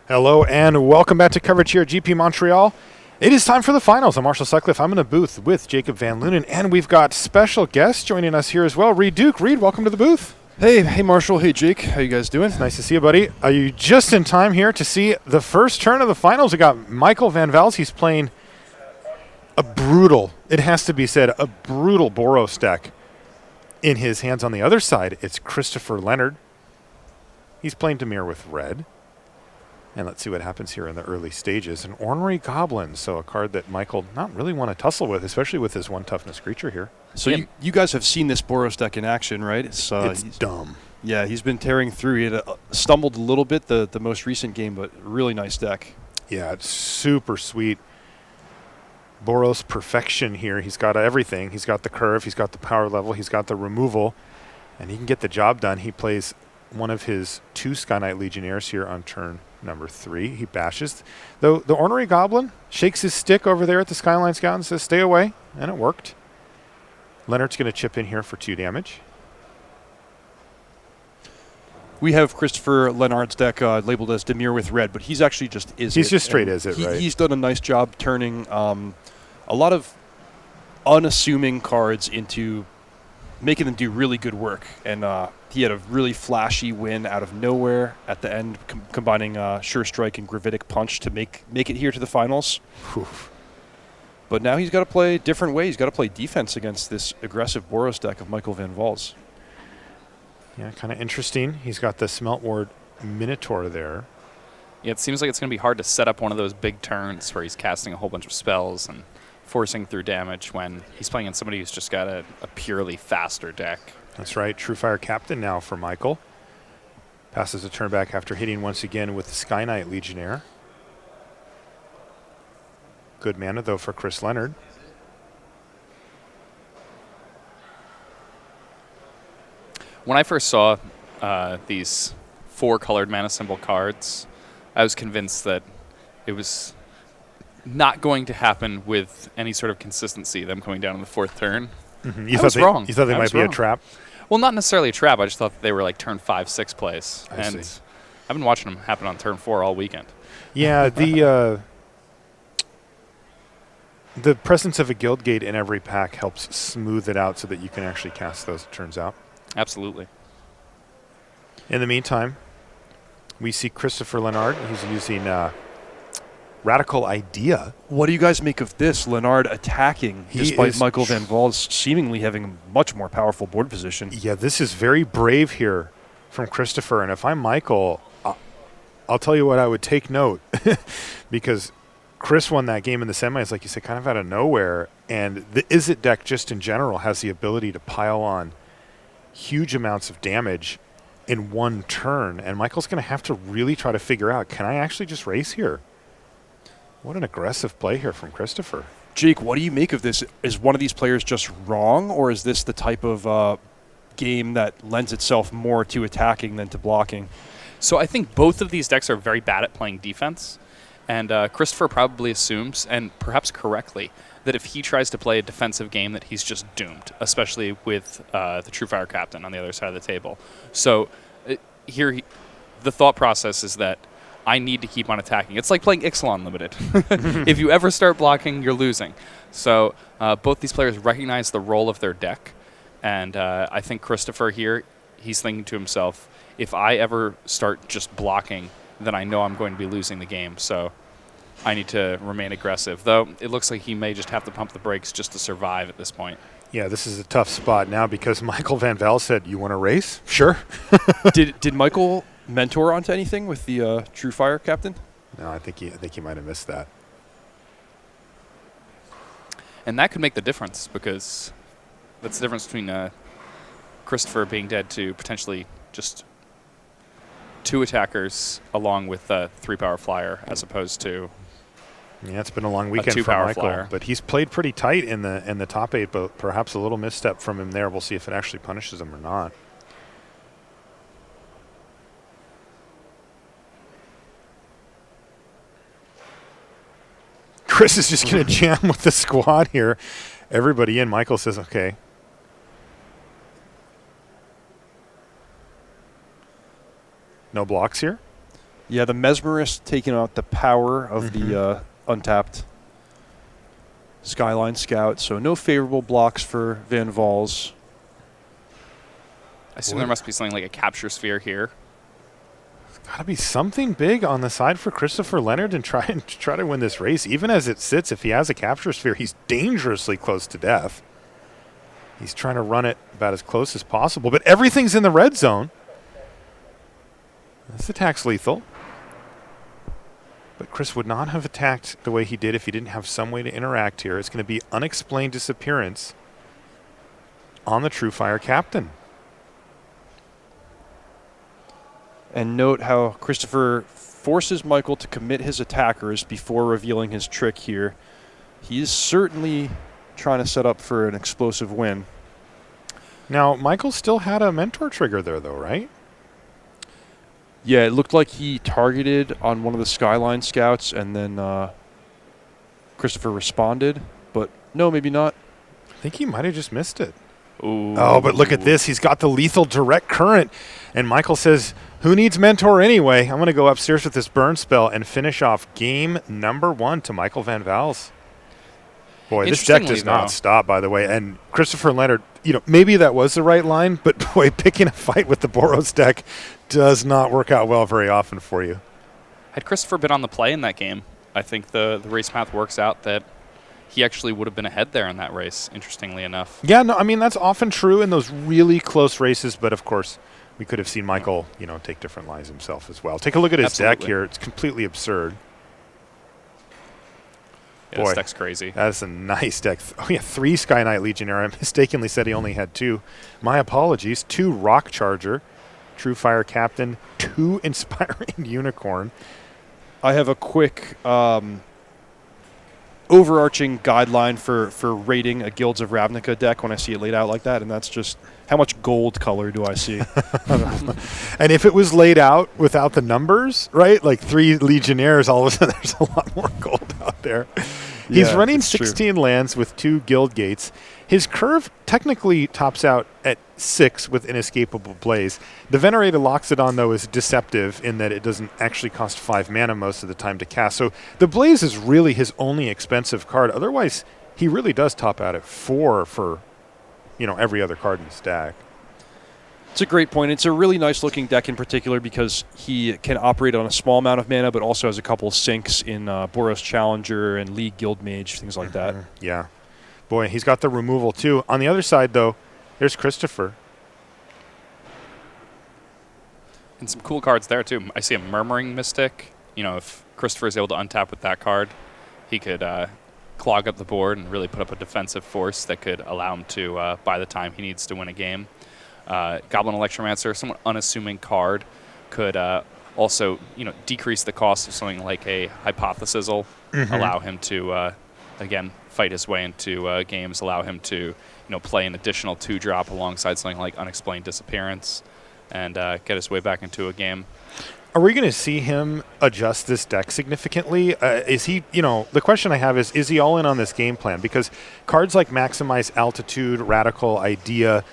Hello and welcome back to coverage here at GP Montreal. It is time for the finals. I'm Marshall Sutcliffe. I'm in a booth with Jacob Van Lunen, and we've got special guests joining us here as well. Reed Duke. Reed, welcome to the booth. Hey Marshall. Hey Jake. How you guys doing? It's nice to see you, buddy. Are you just in time here to see the first turn of the finals? We got Michael Van Vels. He's playing a brutal, it has to be said, a brutal Boros deck in his hands. On the other side, it's Christopher Leonard. He's playing Demir with red. And let's see what happens here in the early stages. An Ornery Goblin, so a card that Michael not really want to tussle with, especially with his one toughness creature here. So you guys have seen this Boros deck in action, right? It's dumb. Yeah, he's been tearing through. He had stumbled a little bit the most recent game, but really nice deck. Yeah, it's super sweet. Boros perfection here. He's got everything. He's got the curve, he's got the power level, he's got the removal, and he can get the job done. He plays one of his 2 Sky Knight Legionnaires here on turn number 3. He bashes. Though the Ornery Goblin shakes his stick over there at the Skyline Scout and says, stay away. And it worked. Leonard's going to chip in here for 2 damage. We have Christopher Leonard's deck labeled as Demir with red, but he's actually just Izzet. He's just straight Izzet, right? He's done a nice job turning a lot of unassuming cards into making them do really good work. And he had a really flashy win out of nowhere at the end, combining Sure Strike and Gravitic Punch to make it here to the finals. Whew. But now he's got to play a different way. He's got to play defense against this aggressive Boros deck of Michael Van Vels. Yeah, kind of interesting. He's got the Smelt Ward Minotaur there. Yeah, it seems like it's going to be hard to set up one of those big turns where he's casting a whole bunch of spells and forcing through damage when he's playing on somebody who's just got a purely faster deck. That's right. True Fire Captain now for Michael. Passes a turn back after hitting once again with the Sky Knight Legionnaire. Good mana, though, for Chris Leonard. When I first saw these 4 colored mana symbol cards, I was convinced that it was not going to happen with any sort of consistency, them coming down in the 4th turn. Mm-hmm. I was wrong. You thought they might be a trap? Well, not necessarily a trap. I just thought they were like turn 5, 6 plays. I see. I've been watching them happen on turn 4 all weekend. Yeah, the presence of a guild gate in every pack helps smooth it out so that you can actually cast those, it turns out. Absolutely. In the meantime, we see Christopher Leonard. He's using Radical Idea. What do you guys make of this? Leonard attacking despite Michael Van Vels seemingly having a much more powerful board position. Yeah, this is very brave here from Christopher. And if I'm Michael, I'll tell you what, I would take note because Chris won that game in the semis, like you said, kind of out of nowhere. And the Izzet deck just in general has the ability to pile on huge amounts of damage in one turn. And Michael's going to have to really try to figure out, can I actually just race here? What an aggressive play here from Christopher. Jake, what do you make of this? Is one of these players just wrong, or is this the type of game that lends itself more to attacking than to blocking? So I think both of these decks are very bad at playing defense. And Christopher probably assumes, and perhaps correctly, that if he tries to play a defensive game that he's just doomed, especially with the True Fire Captain on the other side of the table. So here the thought process is that I need to keep on attacking. It's like playing Ixalan Limited. If you ever start blocking, you're losing. So both these players recognize the role of their deck. And I think Christopher here, he's thinking to himself, if I ever start just blocking, then I know I'm going to be losing the game. So I need to remain aggressive. Though it looks like he may just have to pump the brakes just to survive at this point. Yeah, this is a tough spot now because Michael Van Vel said, you want to race? Sure. Did Michael mentor onto anything with the True Fire Captain? No, I think he might have missed that. And that could make the difference because that's the difference between Christopher being dead to potentially just 2 attackers along with 3-power flyer as opposed to Yeah, it's been a long weekend for Michael, flyer. But he's played pretty tight in the top 8, but perhaps a little misstep from him there. We'll see if it actually punishes him or not. Chris is just going to jam with the squad here. Everybody in. Michael says, okay. No blocks here? Yeah, the Mesmerist taking out the power of the untapped Skyline Scout. So no favorable blocks for Van Vals. I assume there must be something like a capture sphere here. Got to be something big on the side for Christopher Leonard and try to win this race. Even as it sits, if he has a capture sphere, he's dangerously close to death. He's trying to run it about as close as possible, but everything's in the red zone. This attack's lethal. But Chris would not have attacked the way he did if he didn't have some way to interact here. It's going to be unexplained disappearance on the True Fire Captain. And note how Christopher forces Michael to commit his attackers before revealing his trick here. He is certainly trying to set up for an explosive win. Now, Michael still had a mentor trigger there, though, right? Yeah, it looked like he targeted on one of the Skyline Scouts, and then Christopher responded. But no, maybe not. I think he might have just missed it. Ooh. Oh, but look at this. He's got the lethal direct current. And Michael says, who needs mentor anyway? I'm going to go upstairs with this burn spell and finish off game number 1 to Michael Van Vals. Boy, this deck does not stop, by the way. And Christopher Leonard, maybe that was the right line, but boy, picking a fight with the Boros deck does not work out well very often for you. Had Christopher been on the play in that game, I think the race math works out that he actually would have been ahead there in that race, interestingly enough. Yeah, no, I mean, that's often true in those really close races, but of course, we could have seen Michael, take different lines himself as well. Take a look at his deck here. It's completely absurd. Yeah, Boy, this deck's crazy. That's a nice deck. Oh, yeah, 3 Sky Knight Legionnaire. I mistakenly said he only had 2. My apologies. 2 Rock Charger, True Fire Captain, 2 Inspiring Unicorn. I have a quick overarching guideline for rating a Guilds of Ravnica deck when I see it laid out like that, and that's just how much gold color do I see. And if it was laid out without the numbers, right, like 3 Legionnaires, all of a sudden there's a lot more gold out there. He's running 16 lands with 2 Guild Gates. His curve technically tops out at 6 with Inescapable Blaze. The Venerated Loxodon, though, is deceptive in that it doesn't actually cost 5 mana most of the time to cast. So the Blaze is really his only expensive card. Otherwise, he really does top out at 4 for, every other card in the stack. It's a great point. It's a really nice-looking deck in particular because he can operate on a small amount of mana, but also has a couple sinks in Boros Challenger and League Guild Mage, things like that. Yeah. Boy, he's got the removal, too. On the other side, though, there's Christopher. And some cool cards there, too. I see a Murmuring Mystic. If Christopher is able to untap with that card, he could clog up the board and really put up a defensive force that could allow him to buy the time he needs to win a game. Goblin Electromancer, somewhat unassuming card, could also, decrease the cost of something like a Hypothesizal, allow him to, again, fight his way into games, allow him to, play an additional 2-drop alongside something like Unexplained Disappearance, and get his way back into a game. Are we going to see him adjust this deck significantly? Is he, the question I have is he all in on this game plan? Because cards like Maximize Altitude, Radical Idea,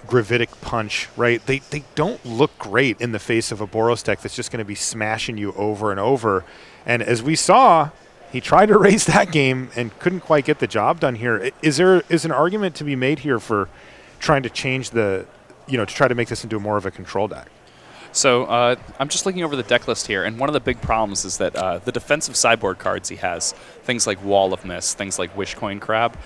Gravitic Punch, right? They don't look great in the face of a Boros deck that's just going to be smashing you over and over. And as we saw, he tried to raise that game and couldn't quite get the job done here. Is an argument to be made here for trying to change to try to make this into more of a control deck? So I'm just looking over the deck list here, and one of the big problems is that the defensive sideboard cards he has, things like Wall of Mist, things like Wishcoin Crab,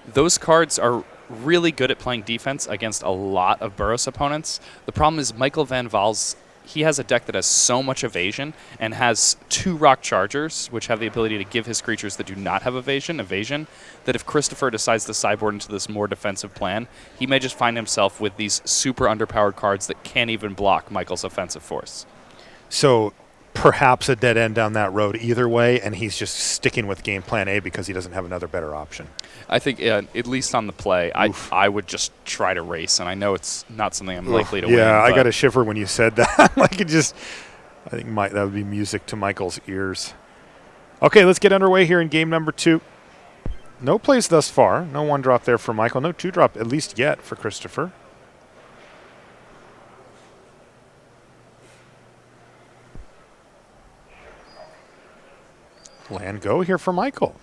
those cards are really good at playing defense against a lot of Boros opponents. The problem is Michael Van Vals, he has a deck that has so much evasion and has 2 Rock Chargers, which have the ability to give his creatures that do not have evasion, that if Christopher decides to sideboard into this more defensive plan, he may just find himself with these super underpowered cards that can't even block Michael's offensive force. So perhaps a dead end down that road either way, and he's just sticking with game plan A because he doesn't have another better option. I think, at least on the play, I would just try to race, and I know it's not something I'm likely to win. Yeah, I got a shiver when you said that. I think that would be music to Michael's ears. Okay, let's get underway here in game number 2. No plays thus far. No 1-drop there for Michael. No 2-drop, at least yet, for Christopher. Land go here for Michael.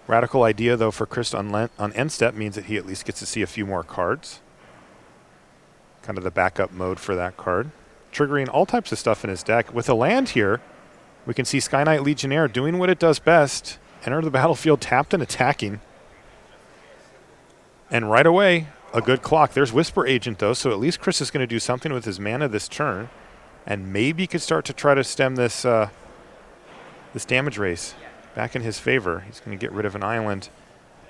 Radical idea, though, for Chris on end step means that he at least gets to see a few more cards. Kind of the backup mode for that card. Triggering all types of stuff in his deck. With a land here, we can see Sky Knight Legionnaire doing what it does best. Enter the battlefield tapped and attacking. And right away, a good clock. There's Whisper Agent, though, so at least Chris is going to do something with his mana this turn. And maybe could start to try to stem this this damage race back in his favor. He's going to get rid of an island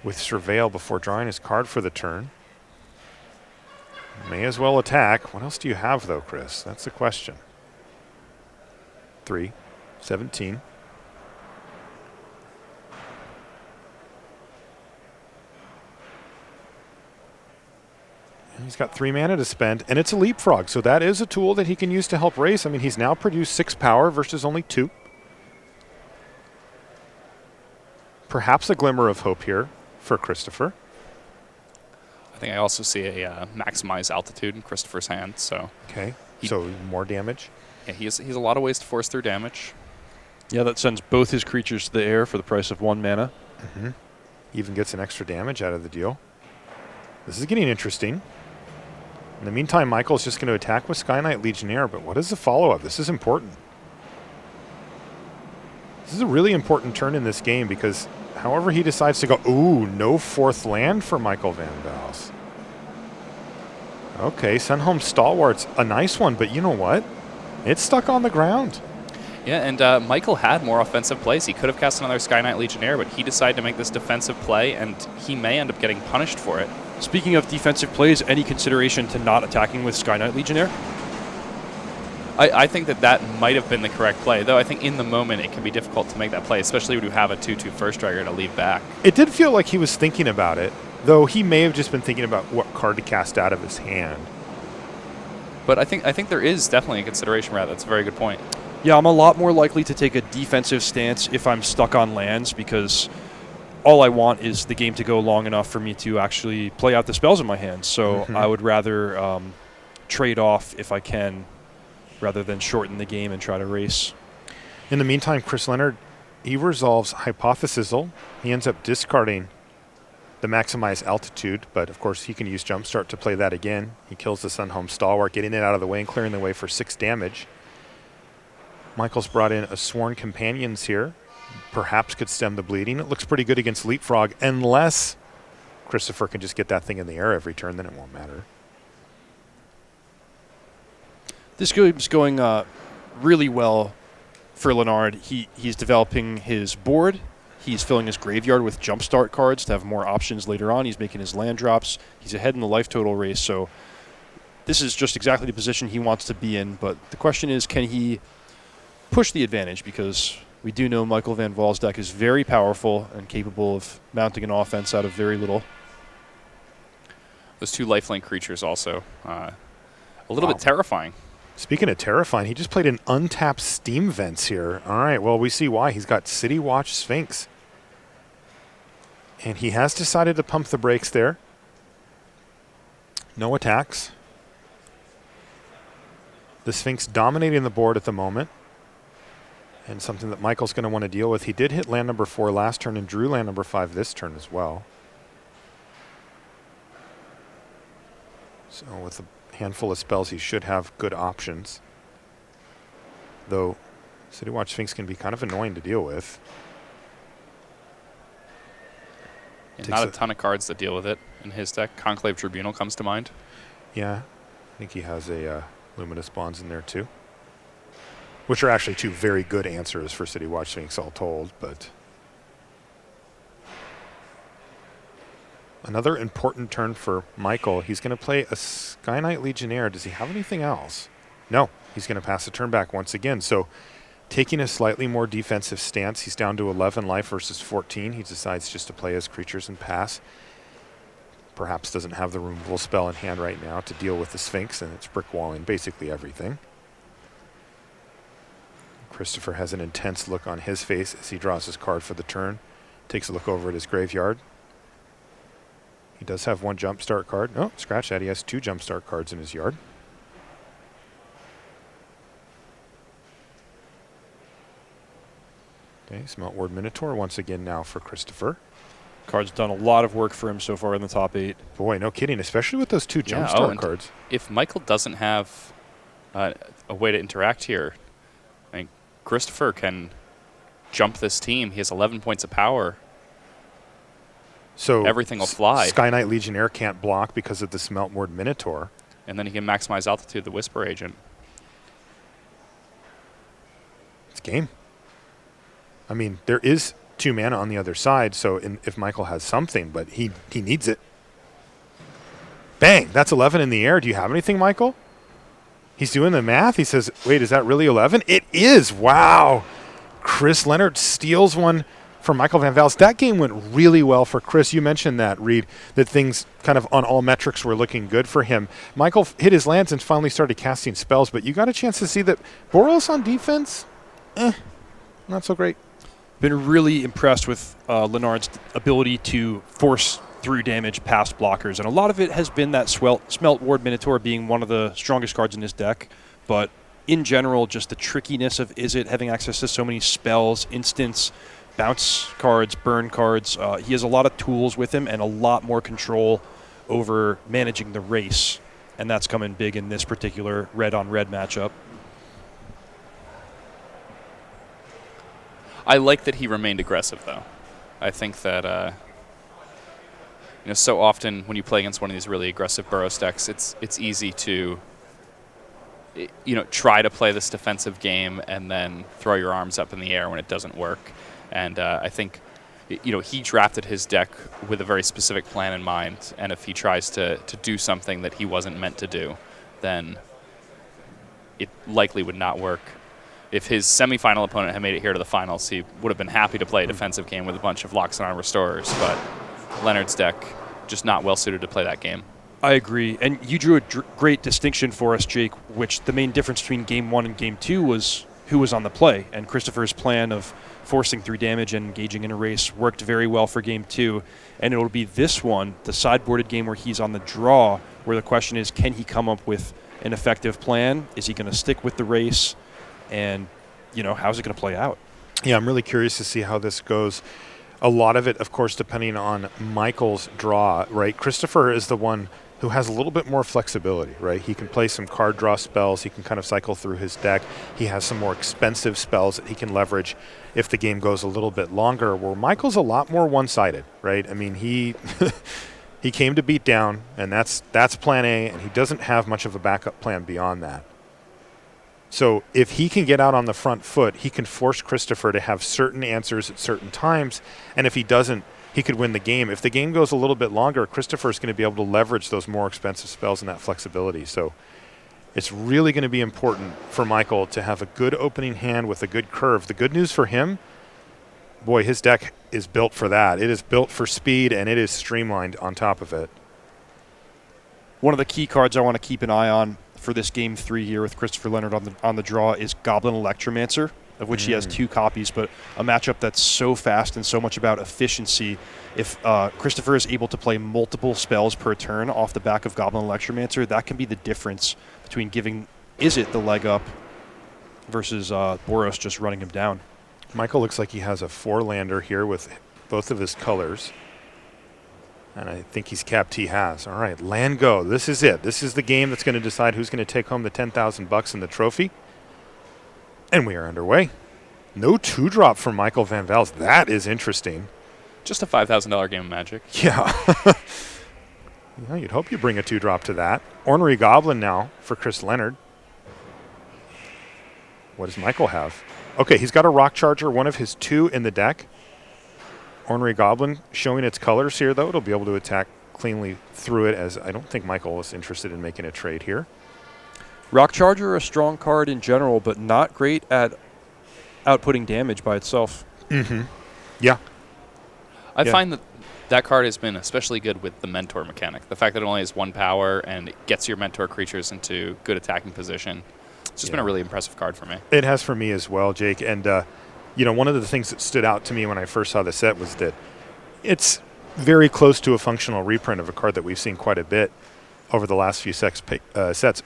with Surveil before drawing his card for the turn. May as well attack. What else do you have, though, Chris? That's the question. 3, 17. And he's got 3 mana to spend, and it's a leapfrog, so that is a tool that he can use to help race. I mean, he's now produced 6 power versus only 2. Perhaps a glimmer of hope here for Christopher. I think I also see a maximize altitude in Christopher's hand. So Okay, so more damage. yeah, he's a lot of ways to force through damage. Yeah, that sends both his creatures to the air for the price of 1 mana. Even gets an extra damage out of the deal. This is getting interesting. In the meantime, Michael's just going to attack with Sky Knight Legionnaire, but what is the follow-up? This is important. This is a really important turn in this game because however he decides to go, ooh, no 4th land for Michael Van Vels. Okay, Sunhome Stalwart's a nice one, but you know what? It's stuck on the ground. Yeah, and Michael had more offensive plays. He could have cast another Sky Knight Legionnaire, but he decided to make this defensive play, and he may end up getting punished for it. Speaking of defensive plays, any consideration to not attacking with Sky Knight Legionnaire? I think that might have been the correct play, though I think in the moment it can be difficult to make that play, especially when you have a 2/2 first striker to leave back. It did feel like he was thinking about it, though he may have just been thinking about what card to cast out of his hand. But I think there is definitely a consideration for that. That's a very good point. Yeah, I'm a lot more likely to take a defensive stance if I'm stuck on lands because all I want is the game to go long enough for me to actually play out the spells in my hand. So I would rather trade off if I can rather than shorten the game and try to race. In the meantime, Chris Leonard, he resolves Hypothesizal. He ends up discarding the Maximize Altitude, but of course he can use Jumpstart to play that again. He kills the Sunhome Stalwart, getting it out of the way and clearing the way for 6 damage. Michael's brought in a Sworn Companions here. Perhaps could stem the bleeding. It looks pretty good against Leapfrog, unless Christopher can just get that thing in the air every turn, then it won't matter. This game's going really well for Leonard. He's developing his board. He's filling his graveyard with jumpstart cards to have more options later on. He's making his land drops. He's ahead in the life total race. So this is just exactly the position he wants to be in. But the question is, can he push the advantage? Because we do know Michael Van Val's deck is very powerful and capable of mounting an offense out of very little. Those 2 lifelink creatures also a little bit terrifying. Speaking of terrifying, he just played an untapped Steam Vents here. All right, well, we see why. He's got City Watch Sphinx. And he has decided to pump the brakes there. No attacks. The Sphinx dominating the board at the moment. And something that Michael's going to want to deal with. He did hit land number 4 last turn and drew land number 5 this turn as well. So with a handful of spells, he should have good options. Though City Watch Sphinx can be kind of annoying to deal with. And not a ton of cards that deal with it in his deck. Conclave Tribunal comes to mind. Yeah, I think he has a Luminous Bonds in there too. Which are actually 2 very good answers for City Watch Sphinx all told, but another important turn for Michael. He's going to play a Sky Knight Legionnaire. Does he have anything else? No, he's going to pass the turn back once again. So taking a slightly more defensive stance, he's down to 11 life versus 14. He decides just to play his creatures and pass. Perhaps doesn't have the removal spell in hand right now to deal with the Sphinx, and it's brick walling basically everything. Christopher has an intense look on his face as he draws his card for the turn. Takes a look over at his graveyard. He does have 1 Jumpstart card. Oh, scratch that. He has 2 Jumpstart cards in his yard. Okay, Smeltward Minotaur once again now for Christopher. Card's done a lot of work for him so far in the top 8. Boy, no kidding, especially with those 2 Yeah, jumpstart cards. If Michael doesn't have a way to interact here, I mean, Christopher can jump this team. He has 11 points of power. So everything will fly. Sky Knight Legionnaire can't block because of the Smeltward Minotaur. And then he can maximize altitude, the Whisper Agent. It's game. I mean, there is 2 mana on the other side, so if Michael has something, but he needs it. Bang! That's 11 in the air. Do you have anything, Michael? He's doing the math. He says, wait, is that really 11? It is! Wow! Chris Leonard steals one from Michael Van Vels. That game went really well for Chris. You mentioned that, Reed, that things kind of on all metrics were looking good for him. Michael hit his lands and finally started casting spells, but you got a chance to see that Boros on defense, not so great. Been really impressed with Leonard's ability to force through damage past blockers, and a lot of it has been that Smeltward Minotaur being one of the strongest cards in his deck, but in general, just the trickiness of Izzet having access to so many spells, instants, bounce cards, burn cards. He has a lot of tools with him and a lot more control over managing the race, and that's coming big in this particular red-on-red matchup. I like that he remained aggressive, though. I think that so often when you play against one of these really aggressive Burrows decks, it's easy to try to play this defensive game and then throw your arms up in the air when it doesn't work. And I think he drafted his deck with a very specific plan in mind, and if he tries to do something that he wasn't meant to do, then it likely would not work. If his semifinal opponent had made it here to the finals, he would have been happy to play a defensive game with a bunch of Locks and Armor Restorers, but Leonard's deck just not well suited to play that game. I agree, and you drew a great distinction for us, Jake, which the main difference between Game 1 and Game 2 was who was on the play, and Christopher's plan of forcing through damage and engaging in a race worked very well for Game 2, and it'll be this one, the sideboarded game where he's on the draw, where the question is, can he come up with an effective plan? Is he going to stick with the race? And, how's it going to play out? Yeah, I'm really curious to see how this goes. A lot of it, of course, depending on Michael's draw, right? Christopher is the one who has a little bit more flexibility, right? He can play some card draw spells. He can kind of cycle through his deck. He has some more expensive spells that he can leverage if the game goes a little bit longer, where Michael's a lot more one-sided, right? I mean, he he came to beat down, and that's plan A, and he doesn't have much of a backup plan beyond that. So if he can get out on the front foot, he can force Christopher to have certain answers at certain times, and if he doesn't, he could win the game. If the game goes a little bit longer, Christopher's going to be able to leverage those more expensive spells and that flexibility. So it's really going to be important for Michael to have a good opening hand with a good curve. The good news for him, boy, his deck is built for that. It is built for speed, and it is streamlined on top of it. One of the key cards I want to keep an eye on for this Game 3 here with Christopher Leonard on the draw is Goblin Electromancer, of which he has 2 copies, but a matchup that's so fast and so much about efficiency. If Christopher is able to play multiple spells per turn off the back of Goblin Electromancer, that can be the difference between giving Izzet the leg up versus Boros just running him down. Michael looks like he has a 4-lander here with both of his colors. And I think he's capped he has. All right, land go. This is it. This is the game that's going to decide who's going to take home the $10,000 and the trophy. And we are underway. No 2-drop from Michael Van Vels. That is interesting. Just a $5,000 game of Magic. Yeah. You'd hope you bring a 2-drop to that. Ornery Goblin now for Chris Leonard. What does Michael have? Okay, he's got a Rock Charger, one of his 2 in the deck. Ornery Goblin showing its colors here, though. It'll be able to attack cleanly through it, as I don't think Michael was interested in making a trade here. Rock Charger, a strong card in general, but not great at outputting damage by itself. Mm-hmm. Yeah. I find that card has been especially good with the Mentor mechanic. The fact that it only has 1 power and it gets your Mentor creatures into good attacking position. It's just been a really impressive card for me. It has for me as well, Jake. And, one of the things that stood out to me when I first saw the set was that it's very close to a functional reprint of a card that we've seen quite a bit over the last few sets,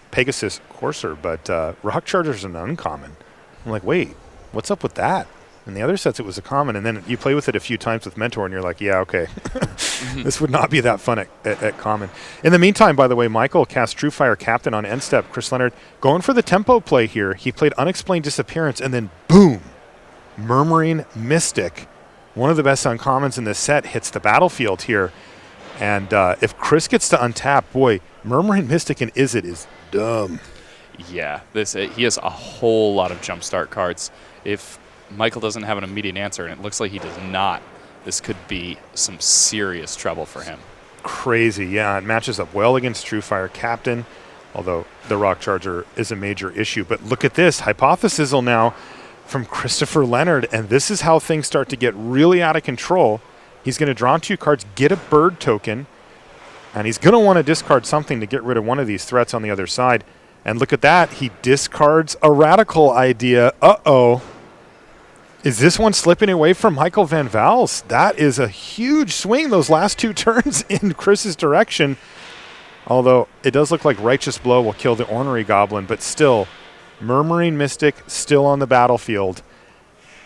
Pegasus Courser, but Rock Charger's an uncommon. I'm like, wait, what's up with that? In the other sets, it was a common, and then you play with it a few times with Mentor, and you're like, yeah, okay. This would not be that fun at common. In the meantime, by the way, Michael cast True Fire Captain on end step. Chris Leonard going for the tempo play here. He played Unexplained Disappearance, and then boom, Murmuring Mystic, one of the best uncommons in this set, hits the battlefield here. And if Chris gets to untap, boy, Murmuring Mystic and Izzet is dumb. Yeah, he has a whole lot of jumpstart cards. If Michael doesn't have an immediate answer, and it looks like he does not, this could be some serious trouble for him. Crazy, yeah. It matches up well against True Fire Captain, although the Rock Charger is a major issue. But look at this, Hypothesizzle now from Christopher Leonard, and this is how things start to get really out of control. He's going to draw 2 cards, get a bird token, and he's going to want to discard something to get rid of one of these threats on the other side. And look at that, he discards a Radical Idea. Uh-oh. Is this one slipping away from Michael Van Val's? That is a huge swing, those last 2 turns in Chris's direction. Although it does look like Righteous Blow will kill the Ornery Goblin, but still, Murmuring Mystic still on the battlefield.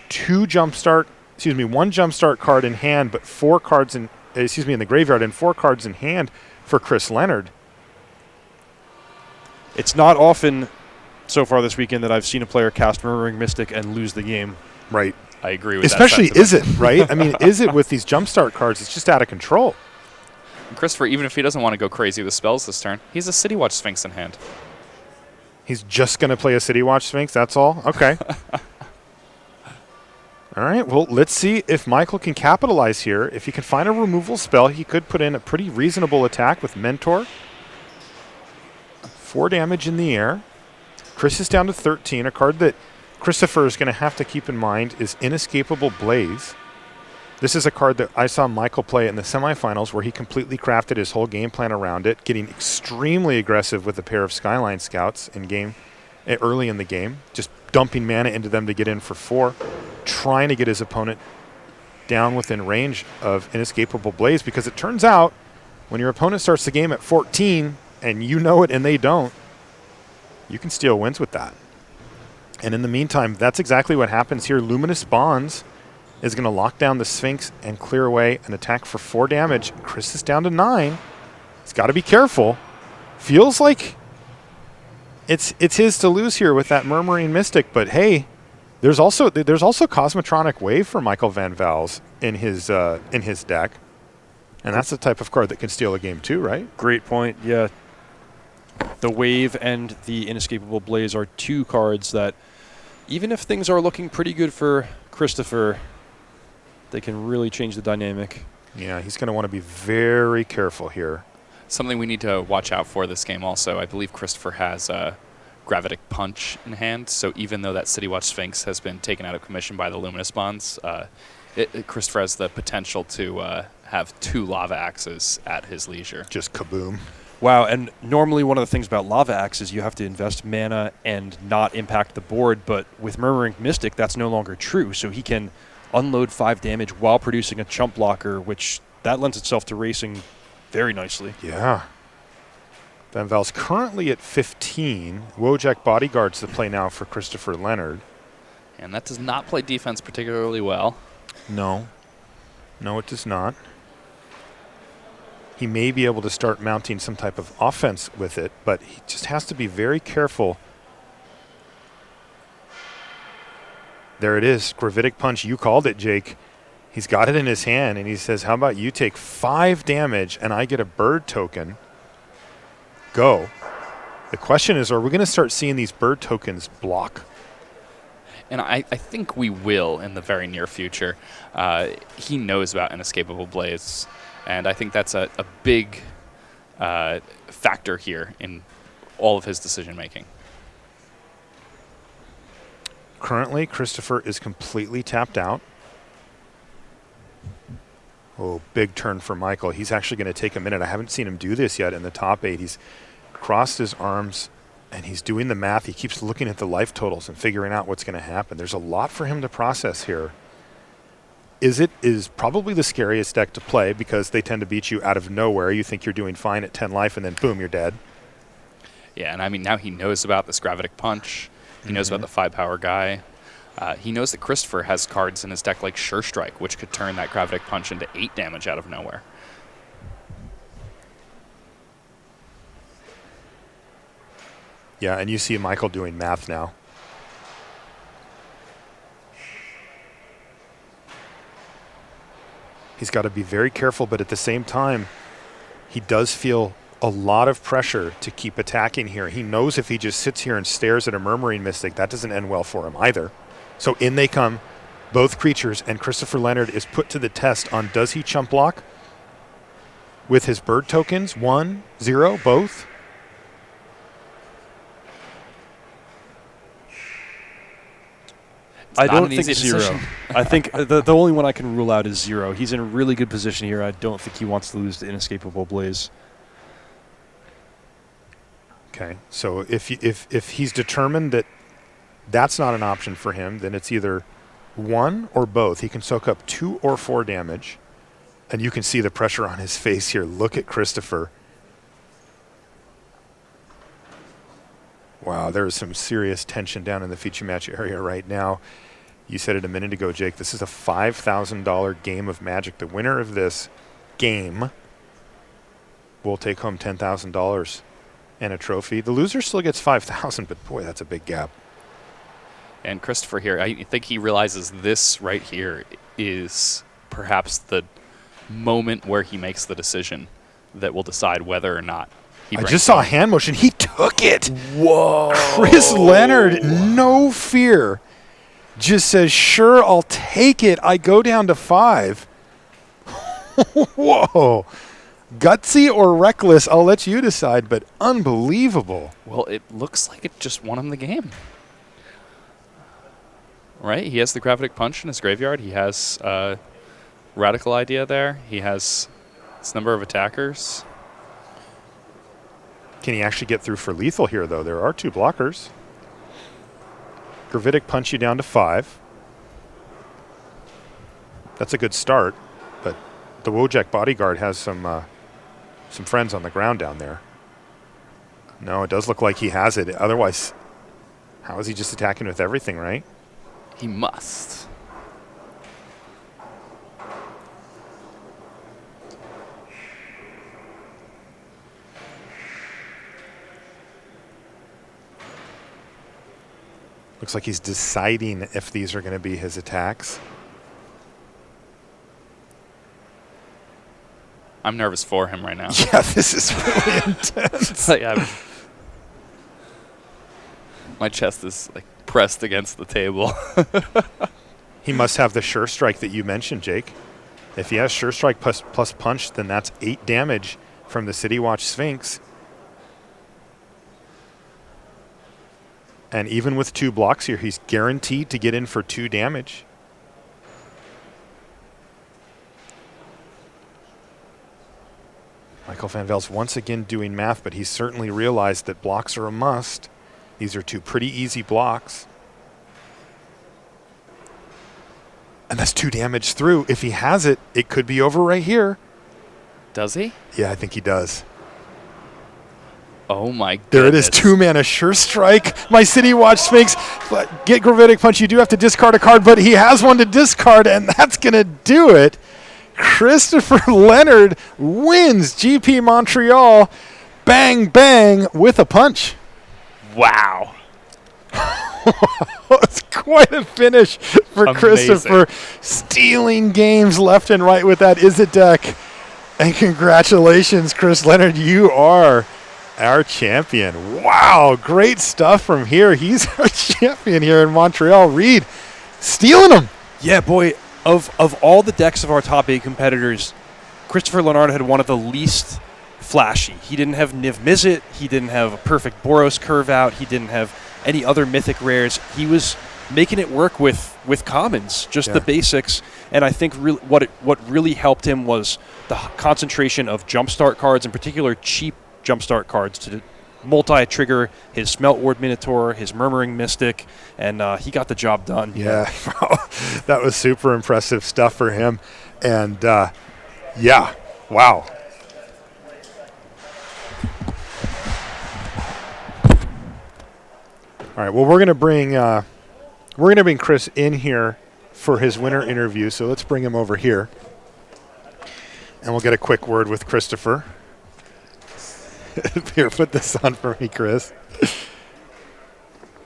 1 jumpstart card in hand, but 4 cards in the graveyard and 4 cards in hand for Chris Leonard. It's not often so far this weekend that I've seen a player cast Murmuring Mystic and lose the game. Right. I agree with Especially that. Especially Izzet, right? I mean, Izzet with these jumpstart cards, it's just out of control. And Christopher, even if he doesn't want to go crazy with spells this turn, he's a City Watch Sphinx in hand. He's just going to play a City Watch Sphinx, that's all? Okay. All right, well, let's see if Michael can capitalize here. If he can find a removal spell, he could put in a pretty reasonable attack with Mentor. 4 damage in the air. Chris is down to 13. A card that Christopher is going to have to keep in mind is Inescapable Blaze. This is a card that I saw Michael play in the semifinals where he completely crafted his whole game plan around it, getting extremely aggressive with a pair of Skyline Scouts early in the game, just dumping mana into them to get in for 4, trying to get his opponent down within range of Inescapable Blaze, because it turns out when your opponent starts the game at 14 and you know it and they don't, you can steal wins with that. And in the meantime, that's exactly what happens here. Luminous Bonds is going to lock down the Sphinx and clear away an attack for 4 damage. Chris is down to 9. He's got to be careful. Feels like it's his to lose here with that Murmuring Mystic, but hey, there's also Cosmotronic Wave for Michael Van Val's in his deck. And that's the type of card that can steal a game too, right? Great point, yeah. The Wave and the Inescapable Blaze are 2 cards that, even if things are looking pretty good for Christopher, they can really change the dynamic. Yeah, he's going to want to be very careful here. Something we need to watch out for this game also, I believe Christopher has Gravitic Punch in hand, so even though that City Watch Sphinx has been taken out of commission by the Luminous Bonds, Christopher has the potential to have 2 Lava Axes at his leisure. Just kaboom. Wow, and normally one of the things about Lava Axe is you have to invest mana and not impact the board, but with Murmuring Mystic, that's no longer true. So he can unload 5 damage while producing a chump blocker, which that lends itself to racing very nicely. Yeah. Van Val's currently at 15. Wojak Bodyguards the play now for Christopher Leonard. And that does not play defense particularly well. No. No, it does not. He may be able to start mounting some type of offense with it, but he just has to be very careful. There it is, Gravitic Punch. You called it, Jake. He's got it in his hand, and he says, how about you take 5 damage and I get a bird token? Go. The question is, are we going to start seeing these bird tokens block? And I think we will in the very near future. He knows about Inescapable Blaze, and I think that's a big factor here in all of his decision-making. Currently, Christopher is completely tapped out. Oh, big turn for Michael. He's actually going to take a minute. I haven't seen him do this yet in the top 8. He's crossed his arms, and he's doing the math. He keeps looking at the life totals and figuring out what's going to happen. There's a lot for him to process here. Izzet is probably the scariest deck to play because they tend to beat you out of nowhere. You think you're doing fine at 10 life, and then boom, you're dead. Yeah, and I mean, now he knows about this Gravitic Punch. He knows about the 5-power guy. He knows that Christopher has cards in his deck like Sure Strike, which could turn that Gravitic Punch into 8 damage out of nowhere. Yeah, and you see Michael doing math now. He's got to be very careful, but at the same time, he does feel a lot of pressure to keep attacking here. He knows if he just sits here and stares at a Murmuring Mystic, that doesn't end well for him either. So in they come, both creatures, and Christopher Leonard is put to the test on does he chump block with his bird tokens? 1, 0, both? I not don't an think easy 0. decision. I think the only one I can rule out is 0. He's in a really good position here. I don't think he wants to lose the Inescapable Blaze. Okay, so if he's determined that that's not an option for him, then it's either 1 or both. He can soak up 2 or 4 damage, and you can see the pressure on his face here. Look at Christopher. Wow, there is some serious tension down in the feature match area right now. You said it a minute ago, Jake. This is a $5,000 game of Magic. The winner of this game will take home $10,000 and a trophy. The loser still gets $5,000, but boy, that's a big gap. And Christopher here, I think he realizes this right here is perhaps the moment where he makes the decision that will decide whether or not he I brings just saw a home. hand motion. He took it. Whoa. Chris Leonard, no fear, just says, sure, I'll take it. I go down to 5. Whoa. Gutsy or reckless, I'll let you decide, but unbelievable. Well, it looks like it just won him the game. Right? He has the Gravitic Punch in his graveyard. He has Radical Idea there. He has this number of attackers. Can he actually get through for lethal here, though? There are 2 blockers. Gravitic Punch you down to 5. That's a good start, but the Wojak Bodyguard has some friends on the ground down there. No, it does look like he has it. Otherwise, how is he just attacking with everything, right? He must. Looks like he's deciding if these are going to be his attacks. I'm nervous for him right now. Yeah, this is really intense. Like, my chest is like pressed against the table. He must have the Sure Strike that you mentioned, Jake. If he has Sure Strike plus Punch, then that's 8 damage from the City Watch Sphinx. And even with 2 blocks here, he's guaranteed to get in for 2 damage. Michael Van Vel's once again doing math, but he's certainly realized that blocks are a must. These are 2 pretty easy blocks. And that's 2 damage through. If he has it, it could be over right here. Does he? Yeah, I think he does. Oh my goodness. There it is, 2-mana Sure Strike. My City Watch Sphinx. Get Gravitic Punch. You do have to discard a card, but he has one to discard, and that's going to do it. Christopher Leonard wins GP Montreal. Bang, bang, with a punch. Wow. It's quite a finish for Amazing. Christopher. Stealing games left and right with that Is It deck. And congratulations, Chris Leonard. You are our champion. Wow, great stuff from here. He's our champion here in Montreal. Reed, stealing them. Yeah, boy, of all the decks of our top 8 competitors, Christopher Leonard had one of the least flashy. He didn't have Niv Mizzet. He didn't have a perfect Boros curve out. He didn't have any other mythic rares. He was making it work with commons, just the basics. And I think what really helped him was the concentration of jumpstart cards, in particular cheap jumpstart cards, to multi-trigger his Smelt Ward Minotaur, his Murmuring Mystic, and he got the job done. Yeah, that was super impressive stuff for him. And, yeah, wow. All right, well, we're going to bring We're going to bring Chris in here for his winter interview, so let's bring him over here. And we'll get a quick word with Christopher. Here, put this on for me, Chris.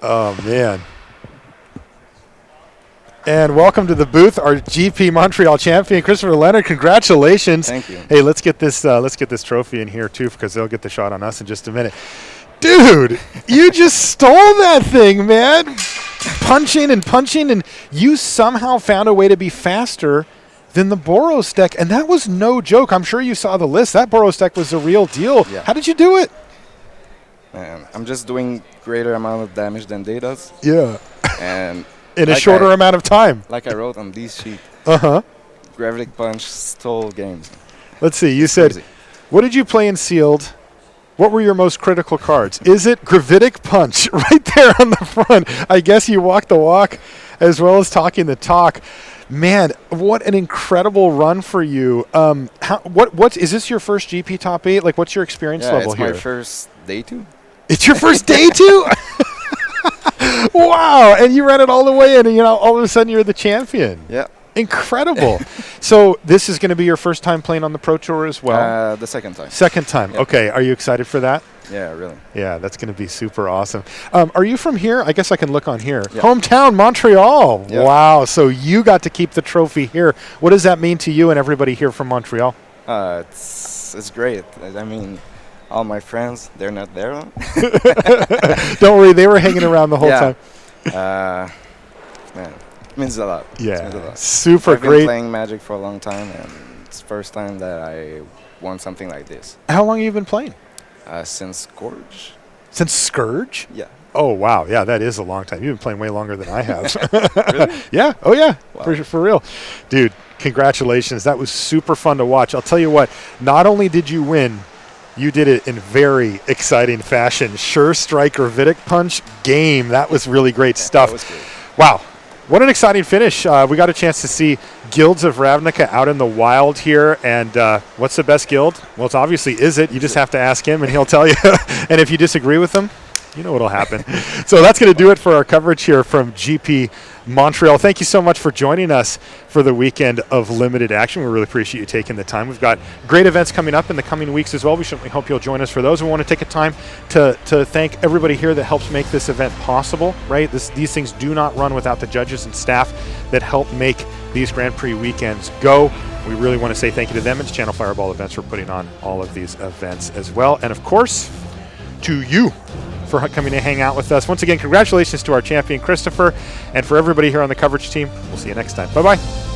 Oh, man. And welcome to the booth, our GP Montreal champion, Christopher Leonard. Congratulations! Thank you. Hey, let's get this trophy in here too, because they'll get the shot on us in just a minute. Dude, you just stole that thing, man! Punching, and you somehow found a way to be faster than the Boros deck, and that was no joke. I'm sure you saw the list. That Boros deck was the real deal. Yeah. How did you do it? Man, I'm just doing greater amount of damage than they does. Yeah. And In a like shorter amount of time. like I wrote on these sheet, Uh-huh. Gravity Punch stole games. Let's see. You said, Crazy. what did you play in sealed? What were your most critical cards? Is it Gravitic Punch right there on the front? I guess you walk the walk as well as talking the talk. Man, what an incredible run for you. What is this your first GP top 8? Like, what's your experience Yeah, level it's here? my first day too. It's your first day too? Wow, and you ran it all the way in, and all of a sudden you're the champion. Yeah. Incredible. So this is going to be your first time playing on the Pro Tour as well? The second time. Second time. Yep. Okay, are you excited for that? Yeah, really. Yeah, that's going to be super awesome. Are you from here? I guess I can look on here. Yeah. Hometown, Montreal. Yeah. Wow, so you got to keep the trophy here. What does that mean to you and everybody here from Montreal? It's great. I mean, all my friends, they're not there. Don't worry, they were hanging around the whole Yeah. time. Man, it means a lot. It means a Yeah, lot. super I've been great. playing Magic for a long time, and it's the first time that I won something like this. How long have you been playing? Since Scourge. Since Scourge? Yeah. Oh, wow. Yeah, that is a long time. You've been playing way longer than I have. Really? Yeah. Oh, yeah. Wow. For real. Dude, congratulations. That was super fun to watch. I'll tell you what, not only did you win, you did it in very exciting fashion. Sure Strike Gravitic Punch game. That was really great stuff. That was great. Wow. What an exciting finish. We got a chance to see Guilds of Ravnica out in the wild here. And what's the best guild? Well, it's obviously Izzet. You just have to ask him, and he'll tell you. And if you disagree with him, you know what'll happen. So that's going to do it for our coverage here from GP Montreal. Thank you so much for joining us for the weekend of limited action. We really appreciate you taking the time. We've got great events coming up in the coming weeks as well. We certainly hope you'll join us for those. We want to take a time to thank everybody here that helps make this event possible, right? These things do not run without the judges and staff that help make these Grand Prix weekends go. We really want to say thank you to them and to Channel Fireball Events for putting on all of these events as well. And of course, to you for coming to hang out with us. Once again, congratulations to our champion, Christopher, and for everybody here on the coverage team. We'll see you next time. Bye-bye.